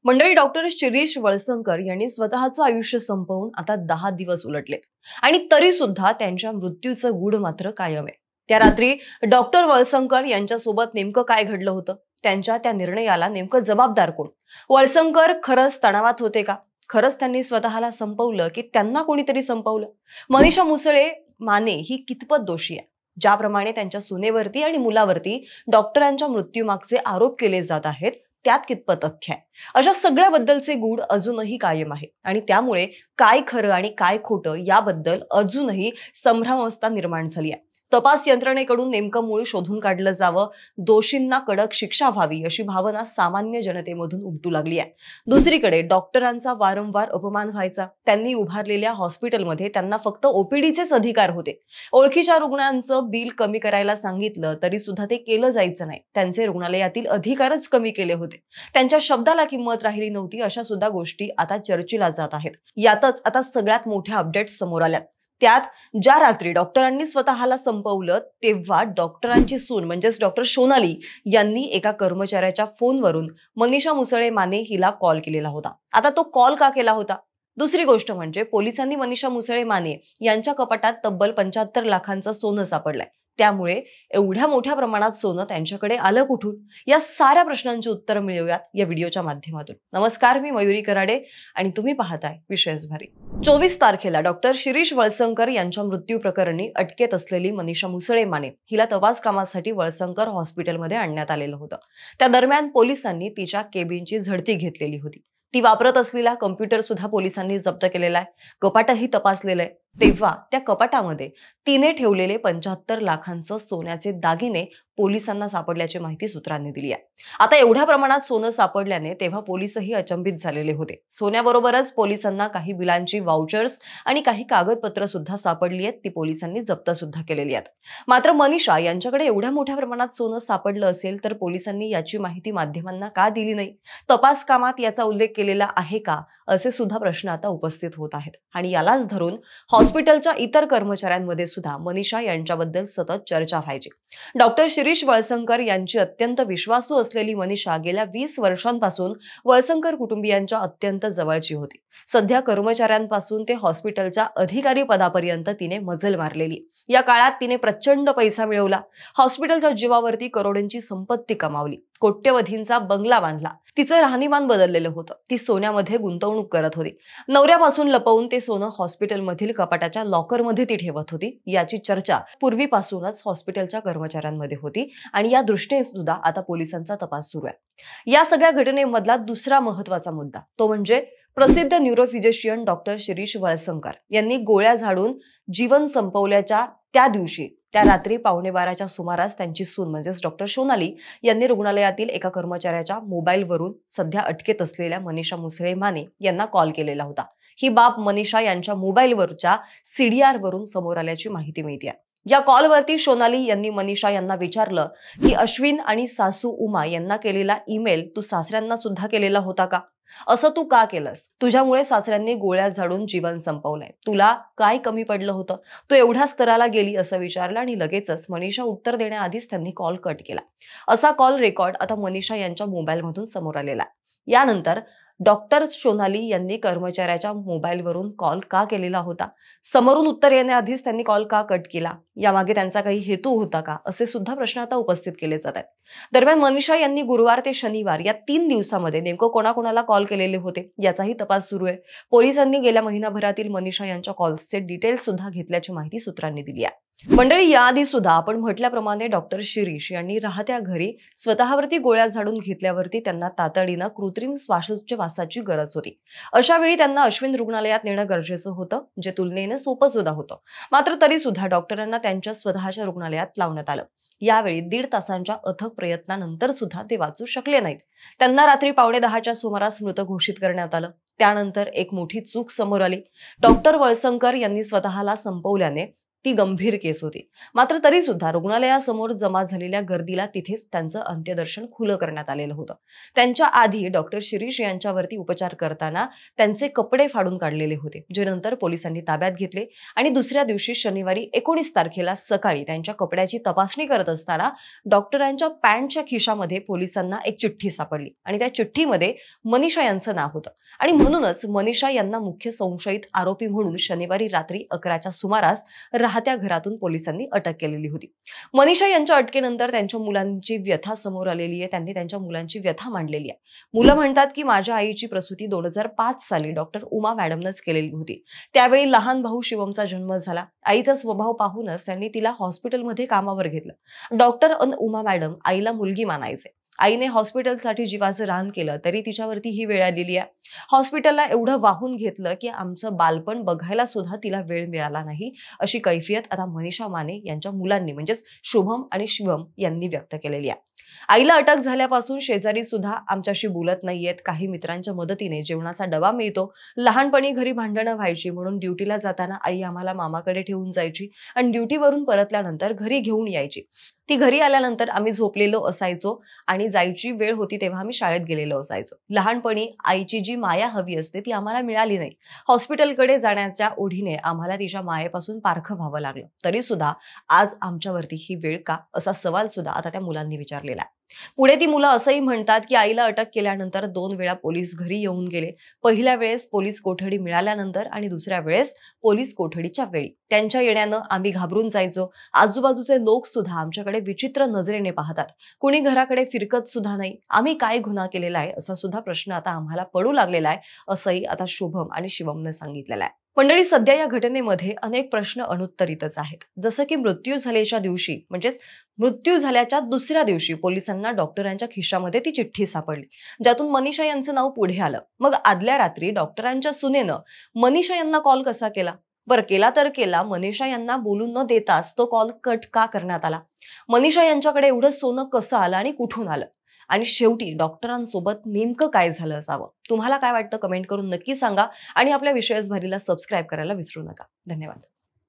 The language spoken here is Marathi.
मंडळी, डॉक्टर शिरीष वळसंकर यांनी स्वतःचं आयुष्य संपवून आता 10 दिवस उलटले आणि तरी सुद्धा त्यांच्या मृत्यूचं गूढ मात्र कायम आहे. त्या रात्री डॉक्टर वळसंकर यांच्यासोबत नेमकं काय घडलं होतं? त्यांच्या त्या निर्णयाला नेमकं जबाबदार कोण? वळसंकर खरंच तणावात होते का? खरंच त्यांनी स्वतःला संपवलं की त्यांना कोणीतरी संपवलं? मनीषा मुसळे माने ही कितपत दोषी आहे? ज्याप्रमाणे त्यांच्या सुनेवरती आणि मुलावरती डॉक्टरांच्या मृत्यूमागचे आरोप केले जात आहेत, त्यात कितपत तथ्य आहे? अशा सगळ्याबद्दलचे गूढ अजूनही कायम आहे आणि त्यामुळे काय खरं आणि काय खोटं याबद्दल अजूनही संभ्रमावस्था निर्माण झाली आहे. तपास यंत्रणेकडून नेमकं मूळ शोधून काढलं जावं, दोषींना कडक शिक्षा व्हावी अशी भावना सामान्य जनतेमधून उमटू लागली आहे. दुसरीकडे डॉक्टरांचा वारंवार अपमान व्हायचा. त्यांनी उभारलेल्या हॉस्पिटलमध्ये त्यांना फक्त ओपीडीचेच अधिकार होते. ओळखीच्या रुग्णांचं बिल कमी करायला सांगितलं तरी सुद्धा ते केलं जायचं नाही. त्यांचे रुग्णालयातील अधिकारच कमी केले होते. त्यांच्या शब्दाला किंमत राहिली नव्हती. अशा सुद्धा गोष्टी आता चर्चेला जात आहेत. यातच आता सगळ्यात मोठ्या अपडेट्स समोर आल्यात. त्यात ज्या रात्री डॉक्टरांनी स्वतःला संपवलं तेव्हा डॉक्टरांची सून म्हणजेच डॉक्टर सोनाली यांनी एका कर्मचाऱ्याच्या फोनवरून मनीषा मुसळे माने हिला कॉल केलेला होता. आता तो कॉल का केला होता? दुसरी गोष्ट म्हणजे पोलिसांनी मनीषा मुसळे माने यांच्या कपाटात तब्बल 75 लाखांचं सोनं सापडलंय. त्यामुळे एवढ्या मोठ्या प्रमाणात सोनं त्यांच्याकडे आलं कुठून? या साऱ्या प्रश्नांची उत्तर मिळवूयात या व्हिडिओच्या माध्यमातून. नमस्कार, मी मयुरी कराडे आणि तुम्ही पाहताय विशेष भारी. 24 तारखेला डॉक्टर शिरीष वळसंकर यांच्या मृत्यू प्रकरणी अटकेत असलेली मनीषा मुसळे माने हिला तपास कामासाठी वळसंकर हॉस्पिटलमध्ये आणण्यात आलेलं होतं. त्या दरम्यान पोलिसांनी तिच्या केबिनची झडती घेतलेली होती. ती वापरत असलेला कॉम्प्युटर सुद्धा पोलिसांनी जप्त केलेला आहे. कपाटही तपासलेलं आहे. तेव्हा त्या कपाटामध्ये तिने ठेवलेले 75 लाखांचं सोन्याचे दागिने पोलिसांना सापडल्याची माहिती सूत्रांनी दिली आहे. आता एवढ्या प्रमाणात सोनं सापडल्याने तेव्हा पोलिसही अचंबित झालेले होते. सोन्याबरोबरच पोलिसांना काही बिलांची वाउचर्स आणि काही कागदपत्र सुद्धा सापडली आहेत. ती पोलिसांनी जप्त सुद्धा केलेली आहेत. मात्र मनीषा यांच्याकडे एवढ्या मोठ्या प्रमाणात सोनं सापडलं असेल तर पोलिसांनी याची माहिती माध्यमांना का दिली नाही? तपास कामात याचा उल्लेख केलेला आहे का? असे सुद्धा प्रश्न आता उपस्थित होत आहेत. आणि यालाच धरून हॉस्पिटलच्या इतर कर्मचाऱ्यांमध्ये सुद्धा मनीषा यांच्याबद्दल सतत चर्चा व्हायची. डॉक्टर शिरीष वळसंकर यांची अत्यंत विश्वासू असलेली मनीषा गेल्या 20 वर्षांपासून वळसंकर कुटुंबियांच्या अत्यंत जवळची होती. सध्या कर्मचाऱ्यांपासून ते हॉस्पिटलच्या अधिकारी पदापर्यंत तिने मजल मारलेली. या काळात तिने प्रचंड पैसा मिळवला. हॉस्पिटलच्या जीवावरती करोडोंची संपत्ती कमावली. कोट्यवधींचा बंगला बांधला. तिचं राहणीमान बदललेलं होतं. ती सोन्यामध्ये गुंतवणूक करत होती. नवऱ्यापासून लपवून ते सोनं हॉस्पिटलमधील कपाटाच्या लॉकरमध्ये ती ठेवत होती. याची चर्चा पूर्वीपासूनच हॉस्पिटलच्या कर्मचाऱ्यांमध्ये होती आणि या दृष्टीने सुद्धा आता पोलिसांचा तपास सुरू आहे. या सगळ्या घटनेमधला दुसरा महत्वाचा मुद्दा तो म्हणजे प्रसिद्ध न्यूरोफिजिशियन डॉक्टर शिरीष वळसंकर यांनी गोळ्या झाडून जीवन संपवल्याच्या त्या दिवशी त्या रात्री 11:15च्या सुमारास त्यांची सून म्हणजेच डॉक्टर सोनाली यांनी रुग्णालयातील एका कर्मचाऱ्याच्या मोबाईलवरून सध्या अटकेत असलेल्या मनीषा मुसळे माने यांना कॉल केलेला होता. ही बाब मनीषा यांच्या मोबाईलवरच्या CDR वरून समोर आल्याची माहिती मिळते. या कॉलवरती सोनाली यांनी मनीषा यांना विचारलं की अश्विन आणि सासू उमा यांना केलेला ईमेल तू सासऱ्यांना सुद्धा केलेला होता का? असं तू का केलंस? तुझ्यामुळे सासऱ्यांनी गोळ्या झाडून जीवन संपवलंय. तुला काय कमी पडलं होतं? तू एवढ्या स्तराला गेली असं विचारलं आणि लगेचच मनीषा उत्तर देण्याआधीच त्यांनी कॉल कट केला. असा कॉल रेकॉर्ड आता मनीषा यांच्या मोबाईलमधून समोर आलेला. यानंतर डॉक्टर सोनाली यांनी कर्मचाऱ्याच्या मोबाईलवरून कॉल का केलेला होता? समोरून उत्तर येण्याआधीच त्यांनी कॉल का कट केला? यामागे त्यांचा काही हेतू होता का? असे सुद्धा प्रश्न आता उपस्थित केले जात आहेत. दरम्यान मनीषा यांनी गुरुवार ते शनिवार या 3 दिवसामध्ये नेमकं कोणाकोणाला कॉल केलेले होते याचाही तपास सुरू आहे. पोलिसांनी गेल्या महिनाभरातील मनीषा यांच्या कॉल्सचे डिटेल्स सुद्धा घेतल्याची माहिती सूत्रांनी दिली आहे. मंडळी, याआधी सुद्धा आपण म्हटल्याप्रमाणे डॉक्टर शिरीष यांनी राहत्या घरी स्वतःवरती गोळ्या झाडून घेतल्यावरती त्यांना तातडीनं कृत्रिम श्वासोच्छवासाची गरज होती. अशा वेळी त्यांना अश्विन रुग्णालयात नेणं गरजेचं होतं, जे तुलनेनं सोपं सुद्धा होतं. मात्र तरी सुद्धा डॉक्टरांना त्यांच्या स्वतःच्या रुग्णालयात लावण्यात आलं. यावेळी 1.5 तासांच्या अथक प्रयत्नानंतर सुद्धा ते वाचू शकले नाहीत. त्यांना रात्री 10:15च्या सुमारास मृत घोषित करण्यात आलं. त्यानंतर एक मोठी चूक समोर आली. डॉक्टर वळसंकर यांनी स्वतःला संपवल्याने ती गंभीर केस होती. मात्र तरी सुद्धा रुग्णालयासमोर जमा झालेल्या गर्दीला तिथेच त्यांचं अंत्यदर्शन खुलं करण्यात आलेलं होतं. त्यांच्या आधी डॉक्टर शिरीष यांच्यावरती उपचार करताना त्यांचे कपडे फाडून काढलेले होते, जे नंतर पोलिसांनी ताब्यात घेतले आणि दुसऱ्या दिवशी शनिवारी 19 तारखेला सकाळी त्यांच्या कपड्याची तपासणी करत असताना डॉक्टरांच्या पॅन्टच्या खिशामध्ये पोलिसांना एक चिठ्ठी सापडली आणि त्या चिठ्ठीमध्ये मनीषा यांचं नाव होतं आणि म्हणूनच मनीषा यांना मुख्य संशयित आरोपी म्हणून शनिवारी रात्री 11च्या सुमारास राहत्या घरातून पोलिसांनी अटक केलेली होती. मनीषा यांच्या अटकेनंतर त्यांच्या मुलांची व्यथा समोर आलेली आहे. त्यांनी त्यांच्या मुलांची व्यथा मांडलेली आहे. मुलं म्हणतात की माझ्या आईची प्रसूती 2005 साली डॉक्टर उमा मॅडमनंच केलेली होती. त्यावेळी लहान भाऊ शिवमचा जन्म झाला. आईचा स्वभाव पाहूनच त्यांनी तिला हॉस्पिटलमध्ये कामावर घेतलं. डॉक्टर उमा मॅडम आईला मुलगी मानायचे. आईने हॉस्पिटलसाठी जीवाचं रान केलं तरी तिच्यावरती ही वेळ आलेली आहे. हॉस्पिटलला एवढं वाहून घेतलं की आमचं बालपण बघायला सुद्धा तिला वेळ मिळाला नाही, अशी कैफियत आता मनीषा माने यांच्या मुलांनी म्हणजेच शुभम आणि शिवम यांनी व्यक्त केलेली आहे. आईला अटक झाल्यापासून शेजारी सुद्धा आमच्याशी बोलत नाहीयेत. काही मित्रांच्या मदतीने जेवणाचा डबा मिळतो. लहानपणी घरी भांडणं व्हायची म्हणून ड्युटीला जाताना आई आम्हाला मामाकडे ठेवून जायची आणि ड्युटीवरून परतल्यानंतर घरी घेऊन यायची. ती घरी आल्यानंतर आम्ही झोपलेलो असायचो आणि जायची वेळ होती तेव्हा आम्ही शाळेत गेलेलो असायचो. लहानपणी आईची जी माया हवी असते ती आम्हाला मिळाली नाही. हॉस्पिटलकडे जाण्याच्या ओढीने आम्हाला तिच्या मायेपासून पारखं व्हावं लागलं. तरी सुद्धा आज आमच्यावरती ही वेळ का, असा सवाल सुद्धा आता त्या मुलांनी विचारलेला आहे. पुढे ती मुलं असंही म्हणतात की आईला अटक केल्यानंतर 2 वेळा पोलीस घरी येऊन गेले. पहिल्या वेळेस पोलीस कोठडी मिळाल्यानंतर आणि दुसऱ्या वेळेस पोलीस कोठडीच्या वेळी. त्यांच्या येण्यानं आम्ही घाबरून जायचो. आजूबाजूचे लोक सुद्धा आमच्याकडे विचित्र नजरेने पाहतात. कुणी घराकडे फिरकत सुद्धा नाही. आम्ही काय गुन्हा केलेला आहे असा सुद्धा प्रश्न आता आम्हाला पडू लागलेला आहे, असंही आता शुभम आणि शिवमने सांगितलेलं आहे. मंडळी, सध्या या घटनेमध्ये अनेक प्रश्न अनुत्तरितच आहेत. जसं की मृत्यू झाल्याच्या दिवशी म्हणजेच मृत्यू झाल्याच्या दुसऱ्या दिवशी पोलिसांना डॉक्टरांच्या खिशामध्ये ती चिठ्ठी सापडली, ज्यातून मनीषा यांचं नाव पुढे आलं. मग आदल्या रात्री डॉक्टरांच्या सुनेनं मनीषा यांना कॉल कसा केला? बरं, केला तर केला. मनीषा यांना बोलून न देताच तो कॉल कट का करण्यात आला? मनीषा यांच्याकडे एवढं सोनं कसं आलं आणि कुठून आलं? आणि शेवटी डॉक्टरांसोबत नेमकं काय झालं असावं? तुम्हाला काय वाटतं? कमेंट करून नक्की सांगा आणि आपल्या विश्वासभरीला सबस्क्राईब करायला विसरू नका. धन्यवाद.